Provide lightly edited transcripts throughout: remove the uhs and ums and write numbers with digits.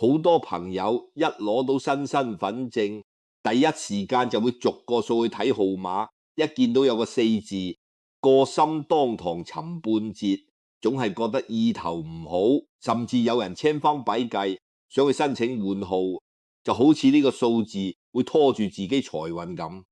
好多朋友一攞到新身份證，第一時間就會逐個數去睇號碼，一見到有個4字，個心當堂沉半截，總係覺得意頭唔好，甚至有人千方百計想去申請換號，就好似呢個數字會拖住自己財運咁。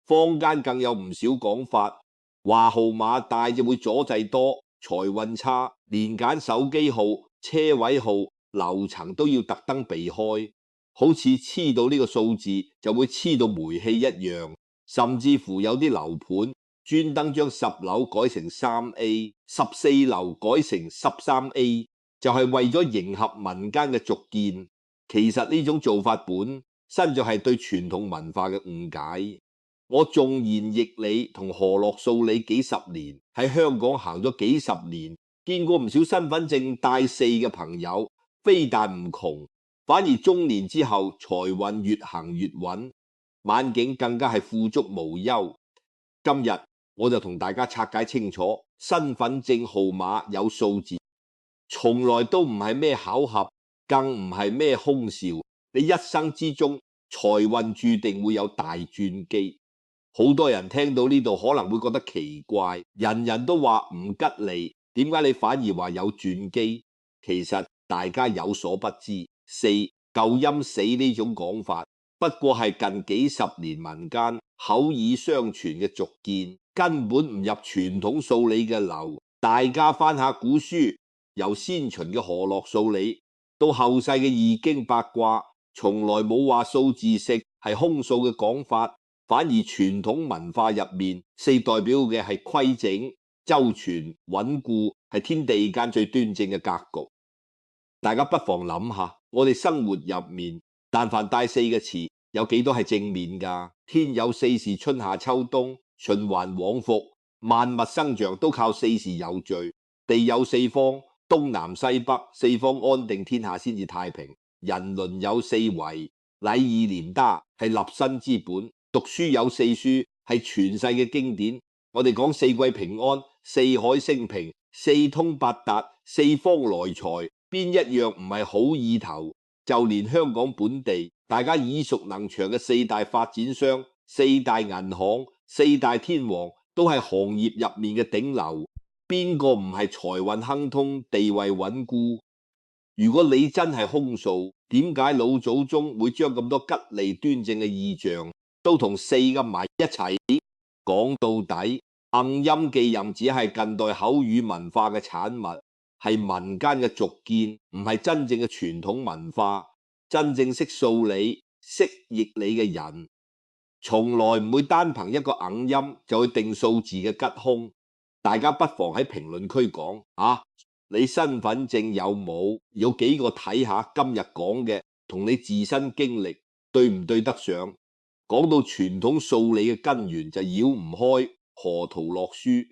坊間更有唔少講法，話號碼大就會阻滯多，財運差，連揀手機號、車位號、樓層都要特登避開，好似黐到呢個數字就會黐到煤氣一樣。甚至乎有啲樓盤專登將10樓改成3A， 14樓改成13A， 就係為咗迎合民間嘅俗見。其實呢種做法本身就係對傳統文化嘅誤解。我縱然易理同河洛數理幾十年，喺香港行咗幾十年，見過唔少身份證帶4嘅朋友，非但唔窮，反而中年之後財運越行越穩，晚景更加係富足無憂。今日我就同大家拆解清楚，身份證號碼有數字，從來都唔係咩巧合，更唔係咩空兆。你一生之中財運注定會有大轉機。好多人聽到呢度可能會覺得奇怪，人人都話唔吉利，點解你反而話有轉機？其實大家有所不知，舊陰死呢種講法不過係近幾十年民間口耳相傳嘅俗見，根本唔入傳統數理嘅流。大家翻下古書，由先秦嘅河洛數理到後世嘅易經八卦，從來冇話數字食係空數嘅講法。反而傳統文化入面，4代表嘅係規整、周全、穩固，係天地間最端正嘅格局。大家不妨諗下，我哋生活入面，但凡帶4嘅詞，有幾多係正面㗎？天有4時，春夏秋冬，循環往復，萬物生長都靠4時有序。地有4方，東南西北，4方安定，天下先至太平。人倫有4維，禮義廉達係立身之本。讀書有4書，係傳世嘅經典。我哋講4季平安、4海升平、4通八達、4方來財，邊一樣唔係好意頭？就連香港本地大家耳熟能詳嘅4大發展商、4大銀行、4大天王，都係行業入面嘅頂流。邊個唔係財運亨通、地位穩固？如果你真係空數，點解老祖宗會將咁多吉利端正嘅意象都同4咁埋一齊？講到底，暗陰記任只係近代口語文化嘅產物，係民間嘅俗見，唔係真正嘅傳統文化。真正識數理、識易理嘅人，從來唔會單憑一個暗陰就去定數字嘅吉凶。大家不妨喺評論區講你身份證有冇？有幾個睇下今日講嘅同你自身經歷對唔對得上？講到傳統數理嘅根源，就繞唔開河圖洛書。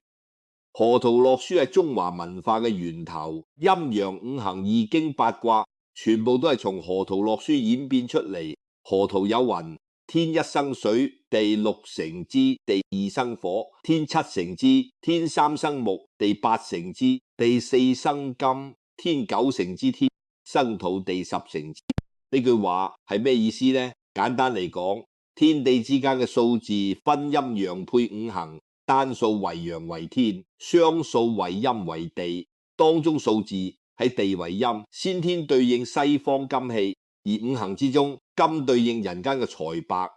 河圖洛書係中華文化嘅源頭，陰陽五行、易經八卦全部都係從河圖洛書演變出嚟。河圖有云：天一生水，地6成之，地2生火，天7成之，天3生木，地8成之，地4生金，天9成之，天生土，地10成之。呢句話係咩意思呢？簡單嚟講，天地之間嘅數字分陰陽配5行，單數為陽為天，雙數為陰為地。當中數字喺地為陰，先天對應西方金氣，而5行之中，金對應人間嘅財帛、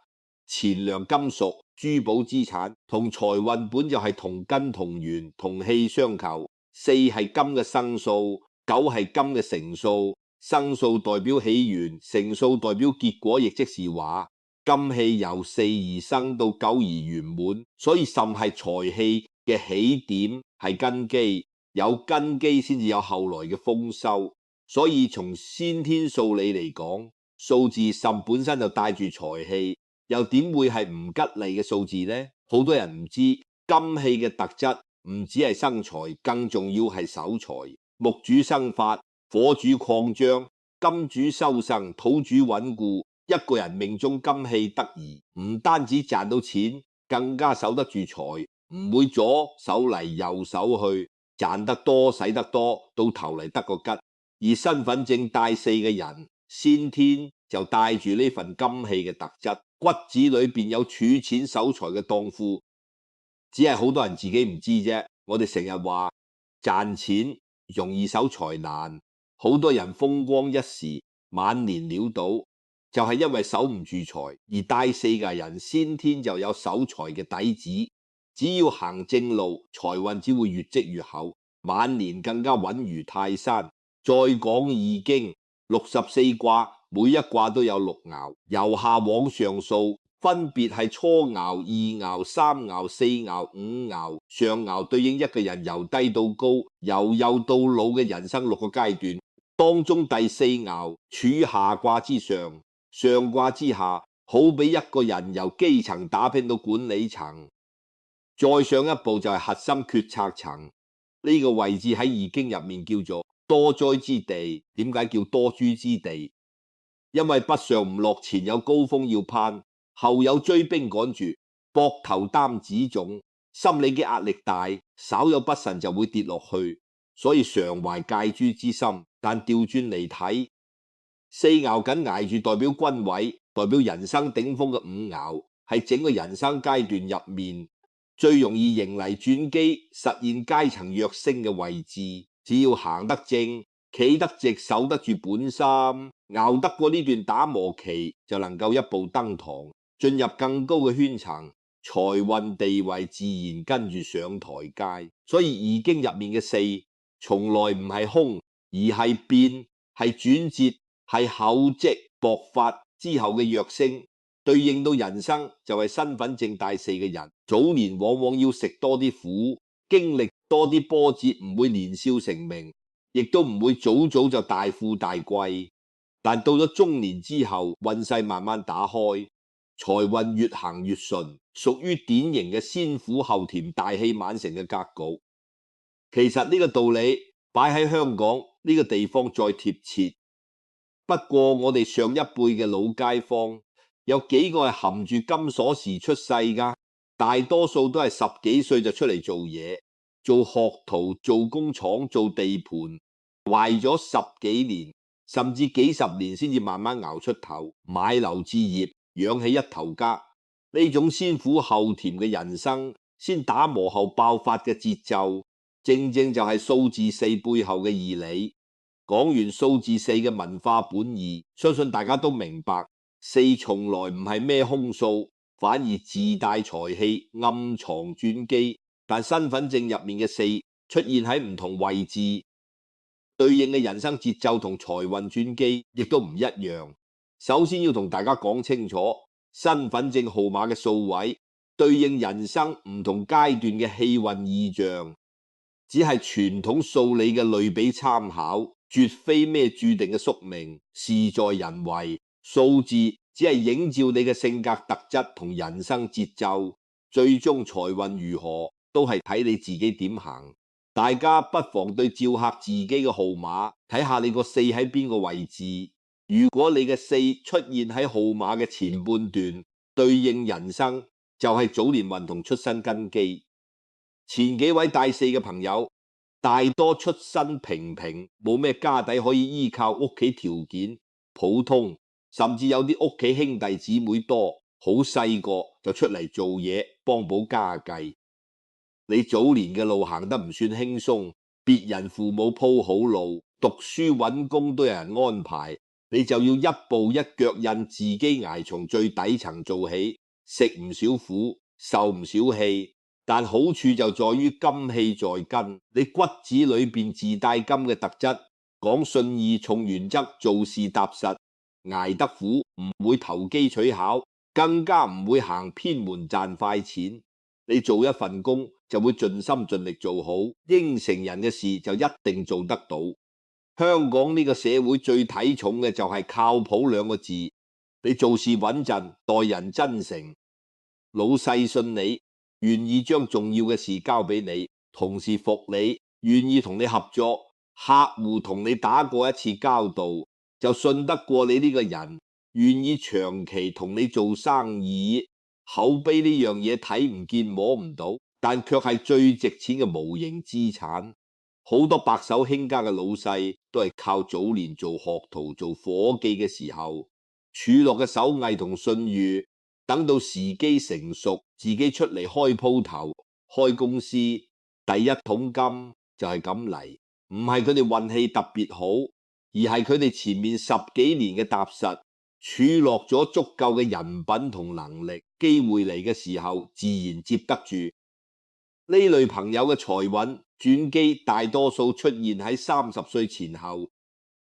錢糧金屬、珠寶資產，同財運本就係同根同源、同氣相求。4係金嘅生數，9係金嘅成數。生數代表起源，成數代表結果，亦即是話金氣由4而生到9而圓滿，所以甚係財氣嘅起點，係根基。有根基先至有後來嘅豐收。所以從先天數理嚟講，數字甚本身就帶住財氣，又點會係唔吉利嘅數字呢？好多人唔知金氣嘅特質唔止係生財，更重要係守財。木主生發，火主擴張，金主修生，土主穩固。一個人命中金氣得宜，唔單止賺到錢，更加守得住財，唔會左手嚟右手去，賺得多使得多，到頭嚟得個吉。而身份證帶4嘅人，先天就帶住呢份金氣嘅特質，骨子裏邊有儲錢守財嘅當夫，只係好多人自己唔知啫。我哋成日話賺錢容易守財難，好多人風光一時，晚年潦倒，就係因為守唔住財。而帶四嘅人先天就有守財嘅底子，只要行正路，財運只會越積越厚，晚年更加穩如泰山。再講易經64卦，每一卦都有6爻，由下往上數，分別係初爻、2爻、3爻、4爻、5爻。上爻對應一個人由低到高、由幼到老嘅人生6個階段，當中第4爻處下卦之上，上卦之下，好比一個人由基層打拼到管理層，再上一步就係核心決策層。呢個位置喺易經入面叫做多災之地。點解叫多災之地？因為北上唔落，前有高峰要攀，後有追兵趕住，膊頭擔子重，心理嘅壓力大，稍有不慎就會跌落去，所以常懷戒豬之心。但調轉嚟睇，4爻緊捱住代表軍位，代表人生頂峰嘅5爻，係整個人生階段入面最容易迎嚟轉機、實現階層躍升嘅位置。只要行得正、企得直、守得住本心，熬得過呢段打磨期，就能夠一步登堂，進入更高嘅圈層，財運地位自然跟住上台階。所以易經入面嘅4從來唔係空，而係變，係轉折，係厚積薄發之後嘅躍升。對應到人生就係身份證帶4嘅人，早年往往要食多啲苦，經歷多啲波折，唔會年少成名，亦都唔會早早就大富大貴。但到咗中年之後，運勢慢慢打開，財運越行越順，屬於典型嘅先苦後甜、大器晚成嘅格局。其實呢個道理擺喺香港呢個地方再貼切，不過我哋上一輩嘅老街坊有幾個係含住金鎖匙出世㗎？大多數都係10幾歲就出嚟做嘢，做學徒、做工廠、做地盤，壞咗10幾年，甚至幾十年先至慢慢熬出頭，買樓置業，養起一頭家。呢種先苦後甜嘅人生，先打磨後爆發嘅節奏，正正就係數字4背後嘅義理。講完數字4嘅文化本義，相信大家都明白，4從來唔係咩空數，反而自帶財氣，暗藏轉機。但身份證入面嘅4出現喺唔同位置，對應嘅人生節奏同財運轉機亦都唔一樣。首先要同大家講清楚，身份證號碼嘅數位對應人生唔同階段嘅氣運意象，只係傳統數理嘅類比參考，絕非咩注定嘅宿命，事在人為。數字只係映照你嘅性格特質同人生節奏，最終財運如何都係睇你自己點行。大家不妨對照下自己嘅號碼，睇下你個4喺邊個位置。如果你嘅4出現喺號碼嘅前半段，對應人生就係早年運同出身根基。前幾位帶4嘅朋友，大多出身平平，冇咩家底可以依靠，屋企條件普通，甚至有啲屋企兄弟姊妹多，好細個就出嚟做嘢幫補家計。你早年嘅路行得唔算輕鬆，別人父母鋪好路，讀書揾工都有人安排，你就要一步一腳印，自己捱從最底層做起，食唔少苦，受唔少氣。但好處就在於金氣在根，你骨子裏邊自帶金嘅特質，講信義、重原則、做事踏實，捱得苦，唔會投機取巧，更加唔會行偏門賺快錢。你做一份工就會盡心盡力做好，應承人嘅事就一定做得到。香港呢個社會最睇重嘅就係靠譜2個字，你做事穩陣，待人真誠，老細信你，願意將重要嘅事交俾你，同事服你，願意同你合作，客戶同你打過一次交道，就信得過你呢個人，願意長期同你做生意。口碑呢樣嘢睇唔見摸唔到，但卻係最值錢嘅無形資產。好多白手興家嘅老細都係靠早年做學徒、做伙計嘅時候儲落嘅手藝同信譽，等到時機成熟，自己出嚟開鋪頭、開公司，第一桶金就係咁嚟。唔係佢哋運氣特別好，而係佢哋前面10幾年嘅踏實，儲落咗足夠嘅人品同能力，機會嚟嘅時候自然接得住。呢類朋友嘅財運轉機大多數出現喺30歲前後，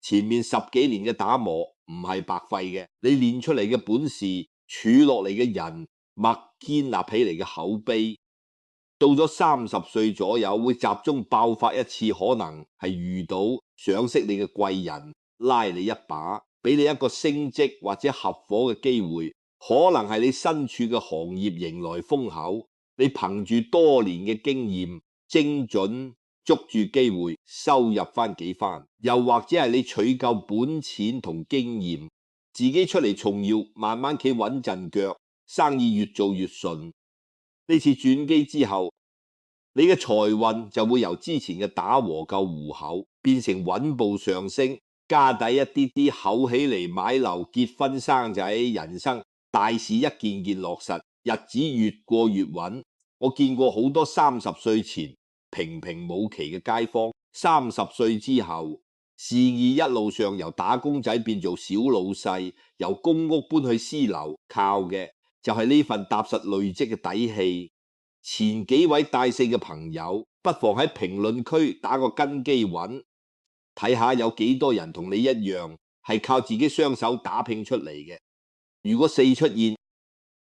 前面10幾年嘅打磨唔係白費嘅，你練出嚟嘅本事，儲落嚟嘅人脈，建立起嚟嘅口碑，到咗30歲左右會集中爆發一次，可能係遇到賞識你嘅貴人，拉你一把，俾你一個升職或者合夥嘅機會，可能係你身處嘅行業迎來風口。你憑住多年嘅經驗，精準捉住機會，收入翻幾番；又或者係你取夠本錢同經驗，自己出嚟從業，慢慢企穩陣腳，生意越做越順。呢次轉機之後，你嘅財運就會由之前嘅打和夠糊口，變成穩步上升，家底一啲啲厚起嚟，買樓、結婚、生仔，人生大事一件件落實，日子越過越穩。我見過好多30歲前平平無奇嘅街坊，30歲之後事業一路上由打工仔變做小老細，由公屋搬去私樓，靠嘅就係呢份踏實累積嘅底氣。前幾位大四嘅朋友，不妨喺評論區打個根基穩，睇下有幾多人同你一樣係靠自己雙手打拼出嚟嘅。如果4出現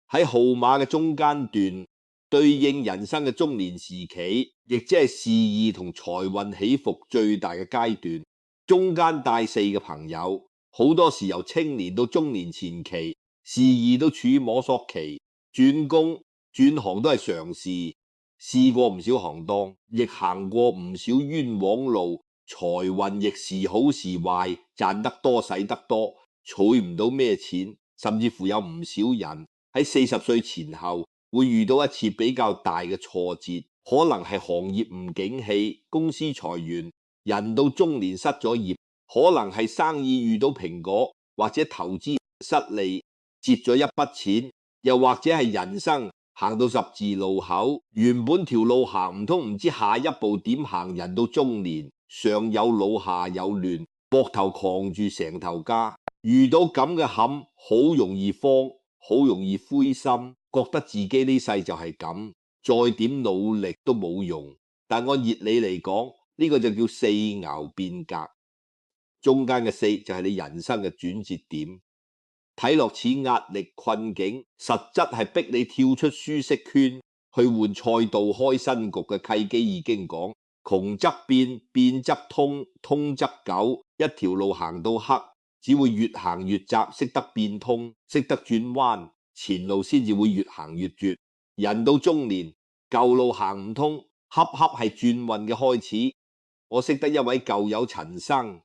喺號碼嘅中間段，對應人生嘅中年時期，亦即係事業同財運起伏最大嘅階段。中間帶4嘅朋友，好多時由青年到中年前期，事業都處於摸索期，轉工轉行都係嘗試，試過唔少行當，亦行過唔少冤枉路，財運亦時好時壞，賺得多使得多，儲唔到咩錢，甚至乎有唔少人喺40歲前後會遇到一次比較大嘅挫折，可能係行業唔景氣，公司裁員，人到中年失咗業，可能係生意遇到蘋果，或者投資失利，蝕咗一筆錢，又或者係人生行到十字路口，原本條路行唔通，唔知下一步點行，人到中年，上有老下有亂，膊頭扛住成頭家，遇到咁嘅坎，好容易慌，好容易灰心，覺得自己呢世就係咁，再點努力都冇用。但按熱理嚟講，呢個就叫4爻變革，中間嘅4就係你人生嘅轉折點。睇落似壓力困境，實質係逼你跳出舒適圈，去換賽道開新局嘅契機。已經講，窮則變，變則通，通則久。一條路行到黑，只會越行越窄，識得變通，識得轉彎，前路先至會越行越絕。人到中年，舊路行唔通，恰恰係轉運嘅開始。我識得一位舊友陳生，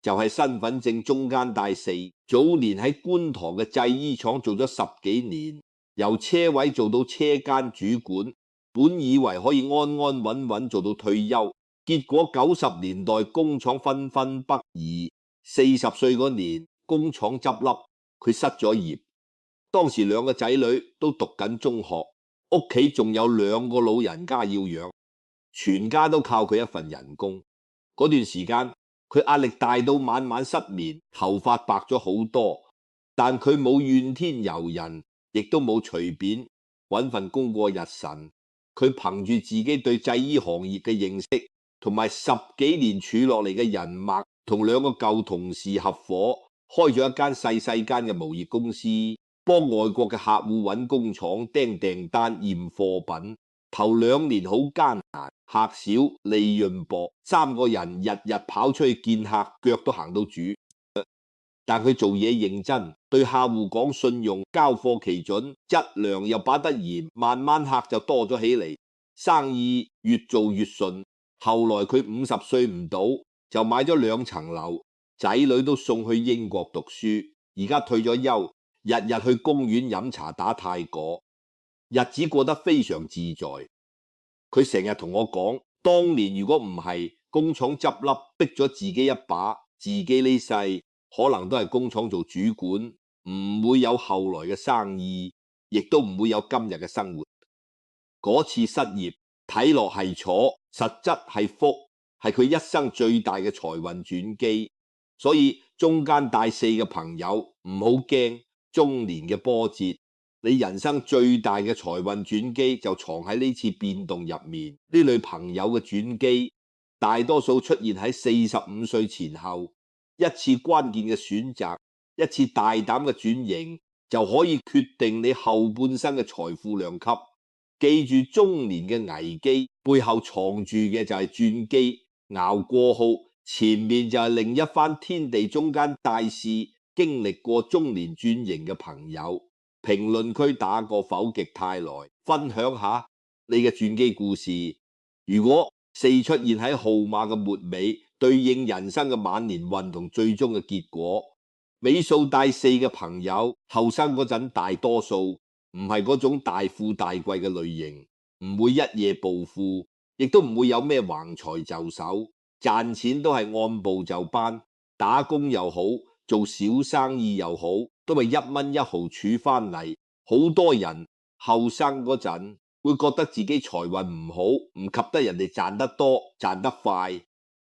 就係身份證中間帶4，早年喺觀塘嘅製衣廠做咗10幾年，由車位做到車間主管，本以為可以安安穩穩做到退休，結果90年代工廠紛紛北移，40歲嗰年工廠執笠，佢失咗業。當時2個仔女都讀緊中學，屋企仲有2個老人家要養，全家都靠佢一份人工。嗰段時間佢壓力大到晚晚失眠，頭髮白咗好多，但佢冇怨天尤人，亦都冇隨便揾份工過日神。佢憑住自己對製衣行業嘅認識，同埋10幾年儲落嚟嘅人脈，同2個舊同事合夥，開咗一間細間嘅無業公司，幫外國嘅客戶揾工廠訂訂單驗貨品。頭2年好艱難，客少利潤薄，3個人日日跑出去見客，腳都行到主。但佢做嘢認真，對客戶講信用，交貨期準，質量又把得嚴，慢慢客就多咗起嚟，生意越做越順。後來佢50歲唔到就買咗2層樓，仔女都送去英國讀書，而家退咗休，日日去公園飲茶打太果，日子過得非常自在。佢成日同我講，當年如果唔係工廠執笠，逼咗自己一把，自己呢世可能都係工廠做主管，唔會有後來嘅生意，亦都唔會有今日嘅生活。嗰次失業睇落係楚，實質係福，係佢一生最大嘅財運轉機。所以中間帶四嘅朋友唔好驚中年嘅波折，你人生最大嘅財運轉機就藏喺呢次變動入面。呢類朋友嘅轉機大多數出現喺45歲前後，一次關鍵嘅選擇，一次大膽嘅轉型，就可以決定你後半生嘅財富量級。記住，中年嘅危機背後藏住嘅就係轉機，熬過號，前面就係另一番天地中間大事。經歷過中年轉型嘅朋友，評論區打個否極泰來，分享下你嘅轉機故事。如果4出現喺號碼嘅末尾，對應人生嘅晚年運同最終嘅結果。尾數帶4嘅朋友，後生嗰陣大多數唔係嗰種大富大貴嘅類型，唔會一夜暴富，亦都唔會有咩橫財就手，賺錢都係按部就班，打工又好，做小生意又好，都係1蚊1毫儲翻嚟。好多人後生嗰陣會覺得自己財運唔好，唔及得人哋賺得多，賺得快，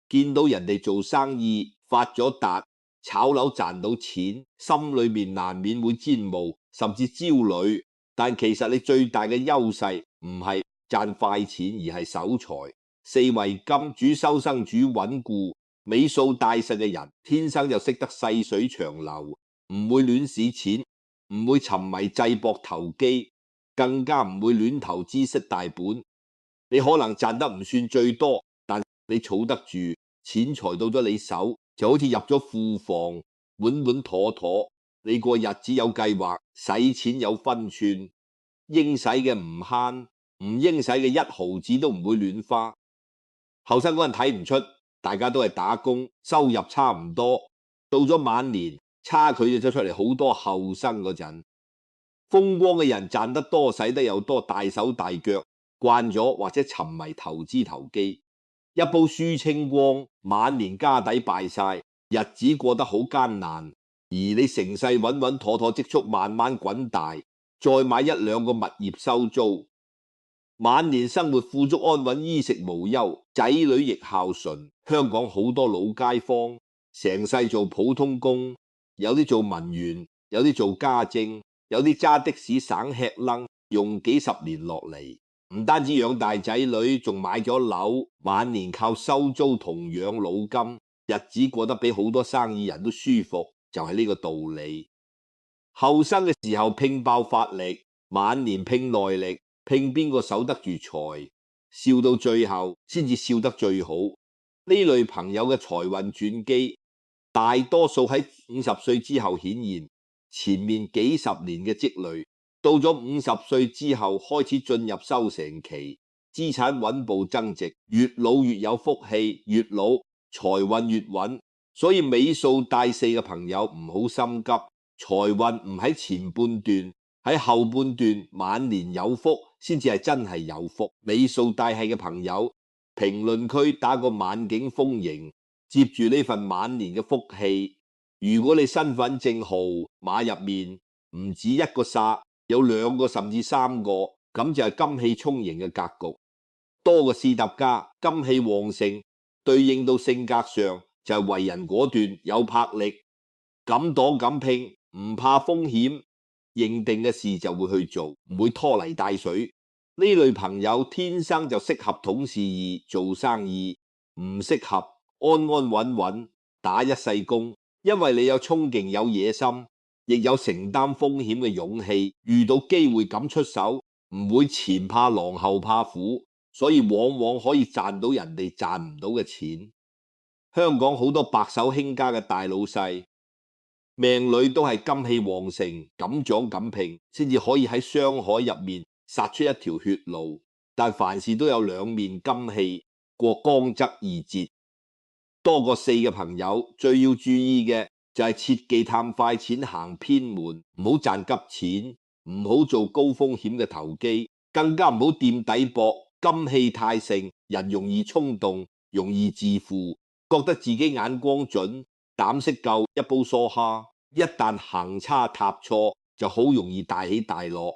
見到人哋做生意發咗達，炒樓賺到錢，心裏面難免會煎熬，甚至焦慮。但其實你最大嘅優勢唔係賺快錢，而係守財。4為金，主修生，主穩固。尾數帶實嘅人天生就識得細水長流，唔會亂使錢，唔會沉迷製博投機，更加唔會亂投資失大本。你可能賺得唔算最多，但你儲得住，錢財到咗你手，就好似入咗庫房，穩穩妥妥。你過日子有計劃，使錢有分寸，應使嘅唔慳，唔應使嘅1毫子都唔會亂花。後生嗰人睇唔出，大家都係打工，收入差唔多。到咗晚年，差距就出嚟好多。後生嗰陣風光嘅人賺得多，使得又多，大手大腳，慣咗或者沉迷投資投機，一鋪輸清光，晚年家底敗晒，日子過得好艱難。而你成世穩穩妥妥積蓄慢慢滾大，再買1、2個物業收租，晚年生活富足安穩，衣食無憂，仔女亦孝順。香港好多老街坊成世做普通工，有啲做文員，有啲做家政，有啲揸的士省吃楞，用幾十年落嚟，唔單止養大仔女，仲買咗樓，晚年靠收租同養老金，日子過得比好多生意人都舒服，就係呢個道理。後生嘅時候拼爆發力，晚年拼耐力，拼邊個守得住財，笑到最後先至笑得最好。呢類朋友嘅財運轉機，大多數喺50歲之後顯現，前面幾十年嘅積累，到咗50歲之後開始進入收成期，資產穩步增值，越老越有福氣，越老財運越穩。所以尾數帶4嘅朋友唔好心急，財運唔喺前半段，喺後半段晚年有福先至係真係有福。尾數帶係嘅朋友，評論區打個晚景豐盈，接住呢份晚年嘅福氣。如果你身份證號碼入面唔止1個煞，有2個甚至3個，咁就係金氣充盈嘅格局。多個試搭家，金氣旺盛，對應到性格上就係為人果斷，有魄力，敢擋敢拼，唔怕風險，認定嘅事就會去做，唔會拖泥帶水。呢類朋友天生就適合統事業做生意，唔適合安安穩穩打一世工，因為你有衝勁，有野心，亦有承擔風險嘅勇氣，遇到機會敢出手，唔會前怕狼後怕虎，所以往往可以賺到人哋賺唔到嘅錢。香港好多白手興家嘅大老細，命裏都係金氣旺盛，敢撞敢拼，先至可以喺商海入面殺出一條血路。但凡事都有兩面，金氣過江則易折。多個4嘅朋友最要注意嘅就係切忌貪快錢行偏門，唔好賺急錢，唔好做高風險嘅投機，更加唔好掂底搏。金氣太盛，人容易衝動，容易自負，覺得自己眼光準，膽識夠，一煲梭蝦。一旦行差踏錯，就好容易大起大落，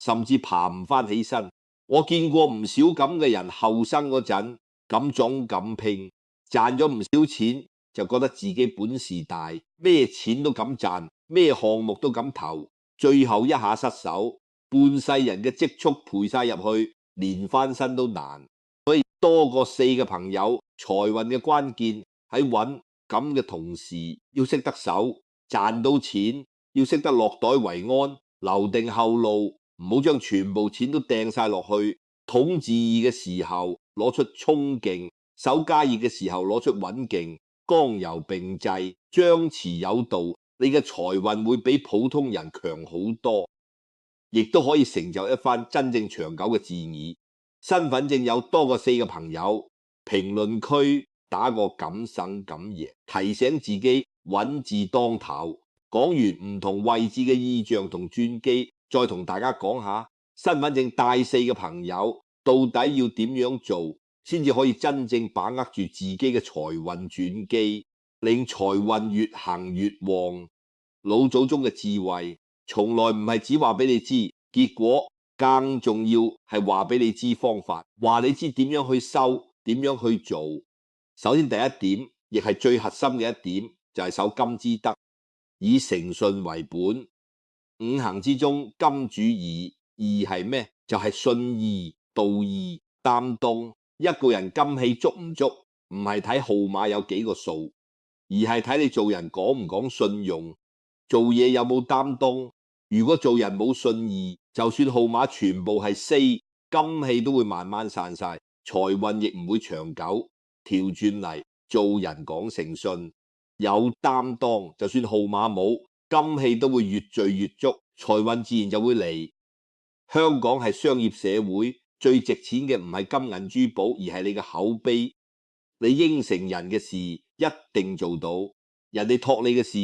甚至爬唔返起身。我見過唔少咁嘅人，後生嗰陣敢撞敢拼，賺咗唔少錢，就覺得自己本事大，咩錢都敢賺，咩項目都敢投，最後一下失手，半世人嘅積蓄賠晒入去，連翻身都難。所以多過4個朋友，財運嘅關鍵喺揾咁嘅同時，要識得手，賺到錢要識得落袋為安，留定後路，唔好將全部錢都掟晒落去。統治嘅時候攞出衝勁，守家業嘅時候攞出穩勁，剛柔並濟，張弛有度，你嘅財運會比普通人強好多，亦都可以成就一番真正長久嘅志業。身份證有多過4個朋友，評論區打個敢生敢贏，提醒自己穩字當頭。講完唔同位置嘅意象同轉機，再同大家講下身份證帶4個朋友到底要點樣做，先至可以真正把握住自己嘅財運轉機，令財運越行越旺。老祖宗嘅智慧從來唔係只話俾你知結果，更重要係話俾你知方法，話你知點樣去修，點樣去做。首先第一點，亦係最核心嘅一點，就係守金之德，以誠信為本。5行之中，金主義，義係咩？就係信義、道義、擔當。一個人金氣足唔足，唔係睇號碼有幾個數，而係睇你做人講唔講信用，做嘢有冇擔當。如果做人冇信義，就算號碼全部係4，金氣都會慢慢散晒，財運亦唔會長久。調轉嚟，做人講誠信，有擔當，就算號碼冇，金氣都會越聚越足，財運自然就會嚟。香港係商業社會，最值錢嘅唔係金銀珠寶，而係你嘅口碑。你應承人嘅事一定做到，人哋託你嘅事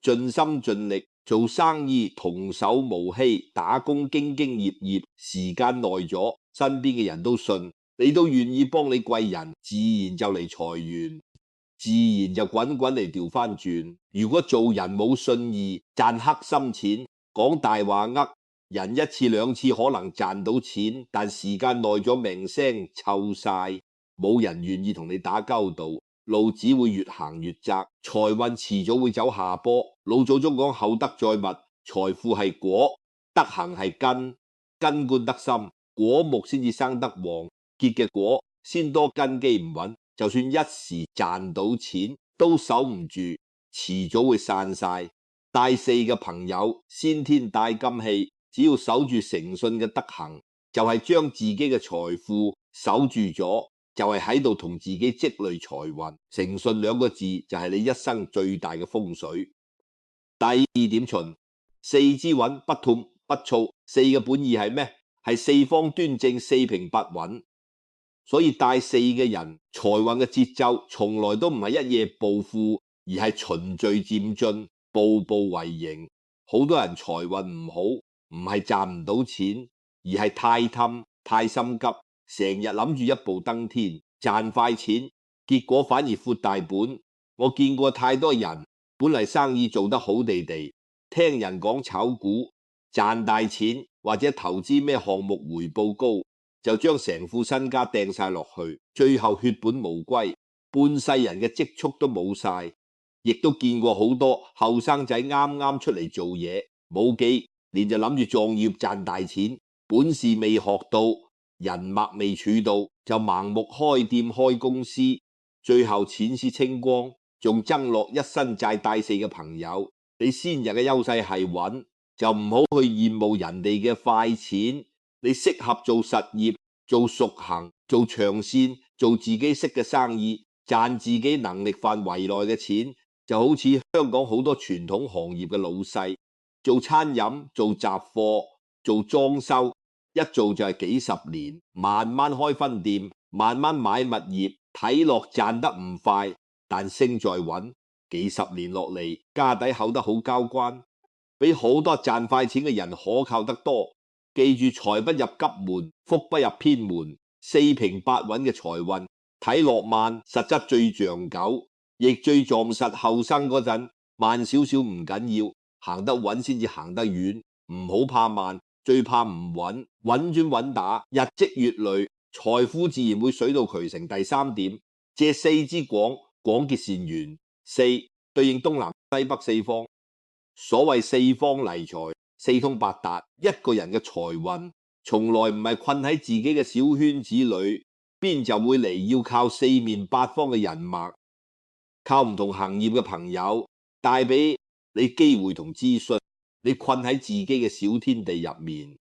盡心盡力。做生意童叟無欺，打工兢兢業業，時間耐咗，身邊嘅人都信，你都願意幫你貴人，自然就嚟財源，自然就滾滾嚟調翻轉。如果做人冇信義，賺黑心錢，講大話人1次2次可能賺到錢，但時間耐咗命聲臭晒，冇人願意同你打交道，路只會越行越窄，財運遲早會走下坡。老祖宗講厚德載物，財富係果，德行係根，根觀得深，果木先至生得旺，結嘅果先多，根基唔穩，就算一時賺到錢都守唔住，遲早會散晒。帶4嘅朋友，先天帶金氣，只要守住誠信嘅德行，就係將自己嘅財富守住咗，就係喺度同自己積累財運。誠信2個字就係你一生最大嘅風水。第2點循4之穩，不吐不燥。4嘅本意係咩？係4方端正、4平八穩。所以帶4嘅人財運嘅節奏從來都唔係一夜暴富，而係循序漸進，步步為營。好多人財運唔好，唔係賺唔到錢，而係太貪太心急，成日諗住一步登天，賺快錢，結果反而闊大本。我見過太多人本嚟生意做得好地地，聽人講炒股賺大錢，或者投資咩項目回報高，就將成副身家掟晒落去，最後血本無歸，半世人嘅積蓄都冇晒。亦都見過好多後生仔啱啱出嚟做嘢，冇幾年就諗住創業賺大錢，本事未學到，人脈未儲到，就盲目開店開公司，最後錢是清光，仲爭落一身債。帶4嘅朋友，你先人嘅優勢係穩，就唔好去羨慕人哋嘅快錢。你適合做實業，做熟行，做長線，做自己識嘅生意，賺自己能力範圍內嘅錢。就好似香港好多傳統行業嘅老細，做餐飲、做雜貨、做裝修，一做就係幾十年，慢慢開分店，慢慢買物業，睇落賺得唔快，但升在穩，幾十年落嚟，家底厚得好交關，比好多賺快錢嘅人可靠得多。記住，財不入急門，福不入偏門，4平八穩嘅財運睇落慢，實質最長久，亦最壯實。後生嗰陣慢少少唔緊要，行得穩先至行得遠，唔好怕慢，最怕唔穩，穩專穩打，日積月累，財富自然會水到渠成。第三點，借四之廣，廣結善緣。四對應東南西北四方，所謂四方嚟財，四通八達。一個人嘅財運從來唔係困喺自己嘅小圈子裏，邊就會嚟要靠四面八方嘅人脈，靠唔同行業嘅朋友帶俾你機會同資訊。你困喺自己嘅小天地入面，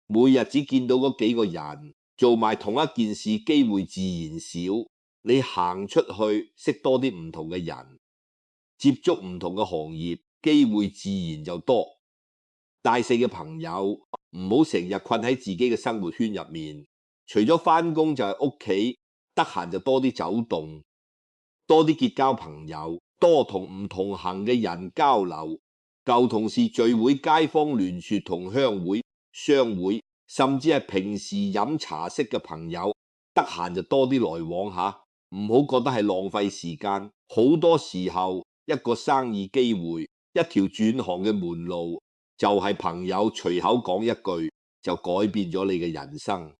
每日只見到嗰幾個人做埋同一件事，機會自然少。你行出去識多啲唔同嘅人，接觸唔同嘅行業，機會自然就多。大四嘅朋友唔好成日困喺自己嘅生活圈入面，除咗返工就係屋企，得閒就多啲走動，多啲結交朋友，多同唔同行嘅人交流。舊同事聚會、街坊聯説、同鄉會、商會，甚至係平時飲茶識嘅朋友，得閒就多啲來往下，唔好覺得係浪費時間。好多時候一個生意機會，一條轉行嘅門路，就係朋友隨口講一句就改變咗你嘅人生。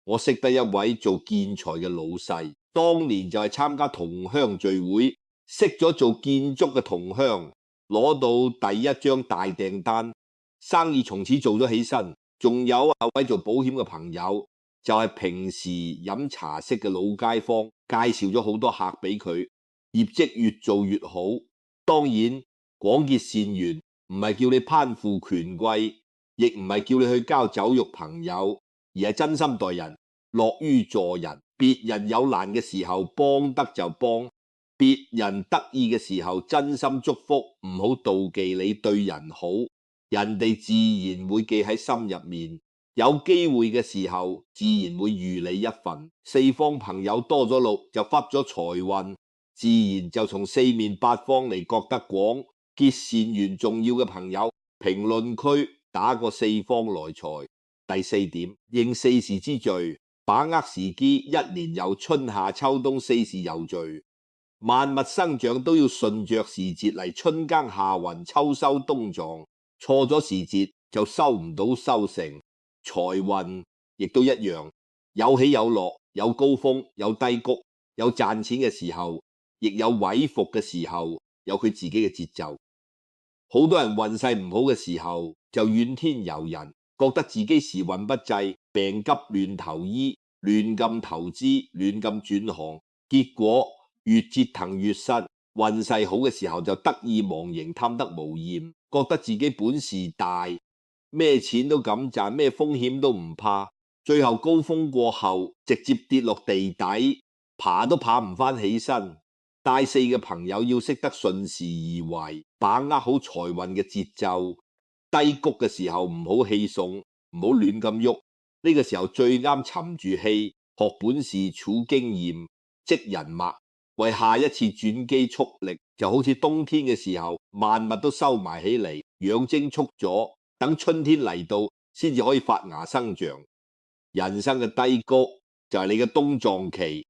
我識得一位做建材嘅老細，當年就係參加同鄉聚會，識咗做建築嘅同鄉，攞到第一張大訂單，生意從此做咗起身。仲有後位做保險嘅朋友，就係平時飲茶識嘅老街坊，介紹咗好多客俾佢，業績越做越好。當然廣結善緣唔係叫你攀附權貴，亦唔係叫你去交酒肉朋友，而係真心待人，樂於助人。別人有難嘅時候幫得就幫，別人得意嘅時候真心祝福，唔好妒忌你對人好，人哋自然會記喺心入面。有機會嘅時候自然會預你一份。四方朋友多咗路，就忽咗財運，自然就從四面八方嚟覺得廣。結善緣重要嘅朋友，評論區打個四方來財。第四點，應四時之序，把握時機，一年由春夏秋冬四時有序。萬物生長都要順着時節嚟，春耕夏耘秋收冬藏，錯咗時節就收唔到收成。財運亦都一樣，有起有落，有高峰有低谷，有賺錢嘅時候，亦有萎伏嘅時候，有佢自己嘅節奏。好多人運勢唔好嘅時候就怨天尤人，覺得自己時運不濟，病急亂投醫，亂咁投資，亂咁轉行，結果越折騰越失。運勢好嘅時候就得意忘形，貪得無厭，覺得自己本事大，咩錢都敢賺，咩風險都唔怕，最後高峰過後直接跌落地底，爬都爬唔翻起身。大四嘅朋友要識得順時而為，把握好財運嘅節奏。低谷嘅時候唔好氣餿，唔好亂咁喐，呢個時候最啱沉住氣，學本事，儲經驗，積人脈，為下一次轉機蓄力。就好似冬天嘅時候，萬物都收埋起嚟，養精蓄咗，等春天嚟到先至可以發芽生長。人生嘅低谷就係你嘅冬壯期，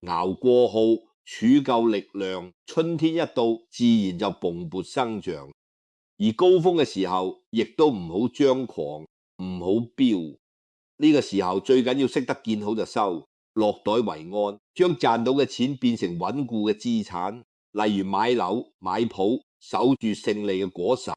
熬過號，儲夠力量，春天一到自然就蓬勃生長。而高峰嘅時候亦都唔好張狂，唔好飆。呢個時候最緊要識得見好就收，落袋為安，將賺到嘅錢變成穩固嘅資產，例如買樓買鋪，守住勝利嘅果實。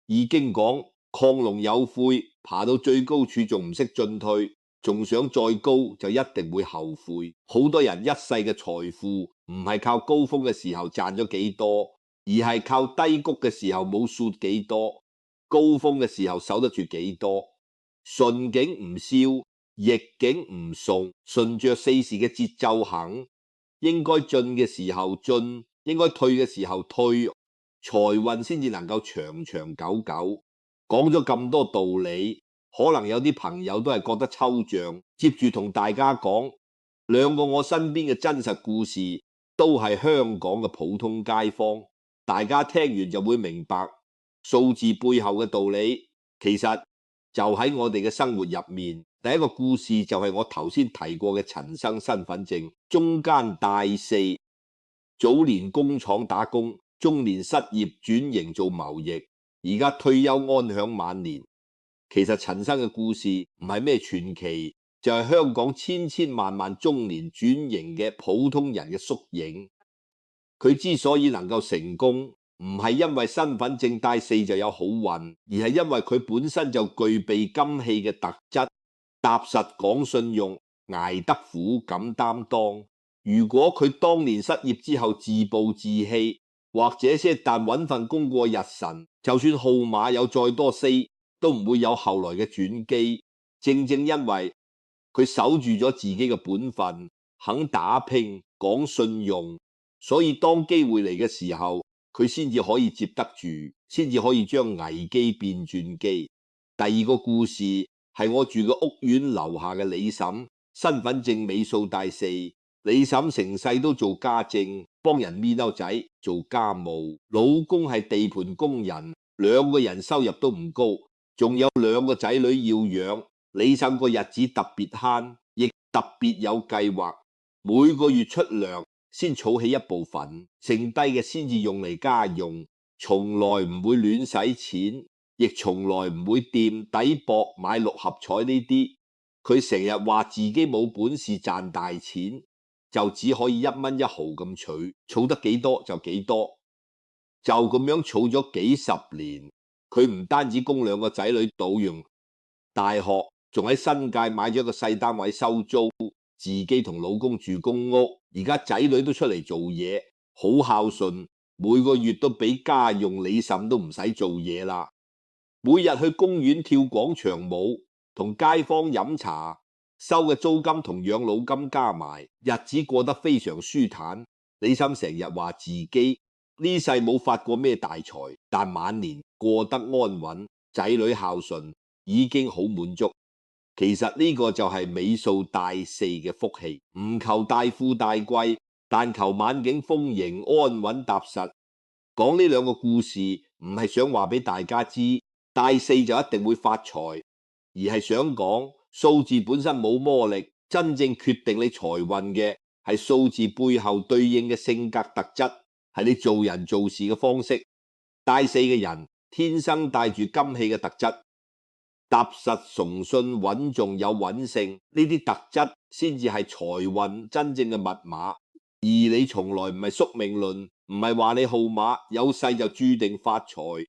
已經講亢龍有悔，爬到最高處仲唔識進退，仲想再高就一定會後悔。好多人一世嘅財富唔係靠高峰嘅時候賺咗幾多，而係靠低谷嘅時候冇輸幾多，高峰嘅時候守得住幾多。順境唔消，逆境唔送，順着四時嘅節奏行，應該進嘅時候進，應該退嘅時候退，財運先至能夠長長久久。講咗咁多道理，可能有啲朋友都係覺得抽象。接住同大家講兩個我身邊嘅真實故事，都係香港嘅普通街坊，大家聽完就會明白數字背後嘅道理，其實就喺我哋嘅生活入面。第一個故事就係我頭先提過嘅陳生身份證，中間大四，早年工廠打工，中年失業轉型做貿易，而家退休安享晚年。其實陳生嘅故事唔係咩傳奇，就係香港千千萬萬中年轉型嘅普通人嘅縮影。佢之所以能夠成功，唔係因為身份證帶4就有好運，而係因為佢本身就具備金器嘅特質，踏實講信用，捱得苦敢擔當。如果佢當年失業之後自暴自棄，或者先但揾份工過日辰，就算號碼有再多4，都唔會有後來嘅轉機。正正因為佢守住咗自己嘅本分，肯打拼，講信用，所以當機會嚟嘅時候，佢先至可以接得住，先至可以將危機變轉機。第二個故事係我住嘅屋苑樓下嘅李嬸，身份證尾數帶4。李嬸成世都做家政，幫人搣兜仔做家務，老公係地盤工人，2個人收入都唔高，仲有2個仔女要養。李嬸個日子特別慳，亦特別有計劃，每個月出糧先儲起一部分，剩低嘅先至用嚟家用，從來唔會亂使錢，亦從來唔會掂賭博買6合彩呢啲。佢成日話自己冇本事賺大錢，就只可以1蚊1毫咁取，儲得幾多就幾多，就咁樣儲咗幾10年。佢唔單止供2個仔女讀完大學，仲喺新界買咗個細單位收租，自己同老公住公屋。而家仔女都出嚟做嘢，好孝順，每個月都俾家用，李嬸都唔使做嘢啦。每日去公園跳廣場舞，同街坊飲茶，收嘅租金同養老金加埋，日子過得非常舒坦。李嬸成日話自己呢世冇發過咩大財，但晚年過得安穩，仔女孝順，已經好滿足。其實呢個就係尾數帶4嘅福氣，唔求大富大貴，但求晚景豐盈，安穩踏實。講呢2個故事，唔係想話俾大家知帶4就一定會發財，而係想講數字本身冇魔力，真正決定你財運嘅係數字背後對應嘅性格特質，係你做人做事嘅方式。帶4嘅人天生帶住金器嘅特質，踏實崇信穩重有穩性，呢啲特質先至係財運真正嘅密碼。而你從來唔係宿命論，唔係話你號碼有勢就注定發財，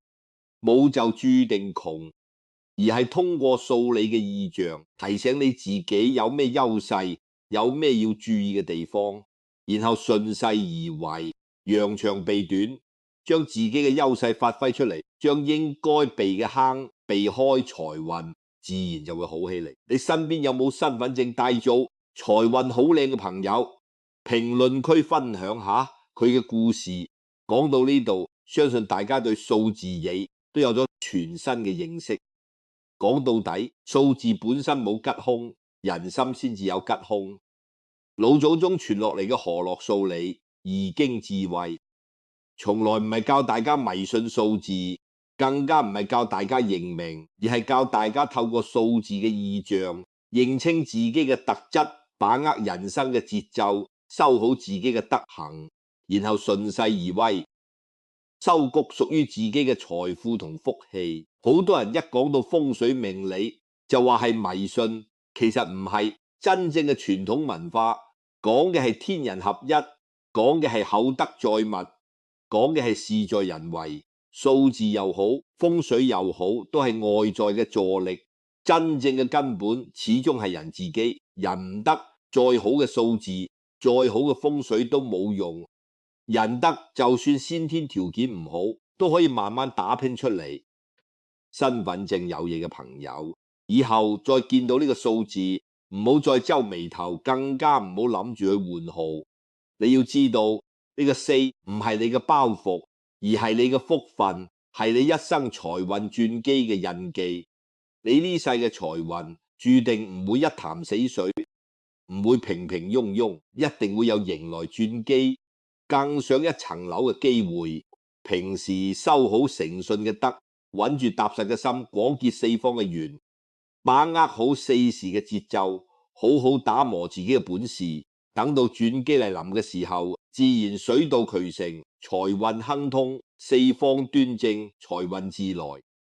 冇就注定窮，而係通過數理嘅意象提醒你自己有咩優勢，有咩要注意嘅地方，然後順勢而為，揚長避短，將自己嘅優勢發揮出嚟，將應該避嘅坑避開，財運自然就會好起嚟。你身邊有冇身份證帶組財運好靚嘅朋友？評論區分享下佢嘅故事。講到呢度，相信大家對數字嘢都有咗全新嘅認識。講到底，數字本身冇吉凶，人心先至有吉凶。老祖宗傳落嚟嘅河洛數理易經智慧，從來唔係教大家迷信數字，更加唔係教大家認命，而係教大家透過數字嘅意象，認清自己嘅特質，把握人生嘅節奏，修好自己嘅德行，然後順勢而為，收谷屬於自己嘅財富同福氣。好多人一講到風水命理就話係迷信，其實唔係。真正嘅傳統文化講嘅係天人合一，講嘅係厚德載物，講嘅係事在人為。數字又好，風水又好，都係外在嘅助力，真正嘅根本始終係人自己。人唔得，再好嘅數字，再好嘅風水都冇用。人得，就算先天條件唔好，都可以慢慢打拼出嚟。身份證有嘢嘅朋友，以後再見到呢個數字，唔好再皺眉頭，更加唔好諗住去換號。你要知道呢個4唔係你嘅包袱，而係你嘅福分，係你一生財運轉機嘅印記。你呢世嘅財運注定唔會一潭死水，唔會平平庸庸，一定會有迎來轉機，更上一層樓嘅機會。平時修好誠信嘅德，穩住踏實嘅心，廣結4方嘅緣，把握好4時嘅節奏，好好打磨自己嘅本事，等到轉機嚟臨嘅時候，自然水到渠成，財運亨通，四方端正，財運自來。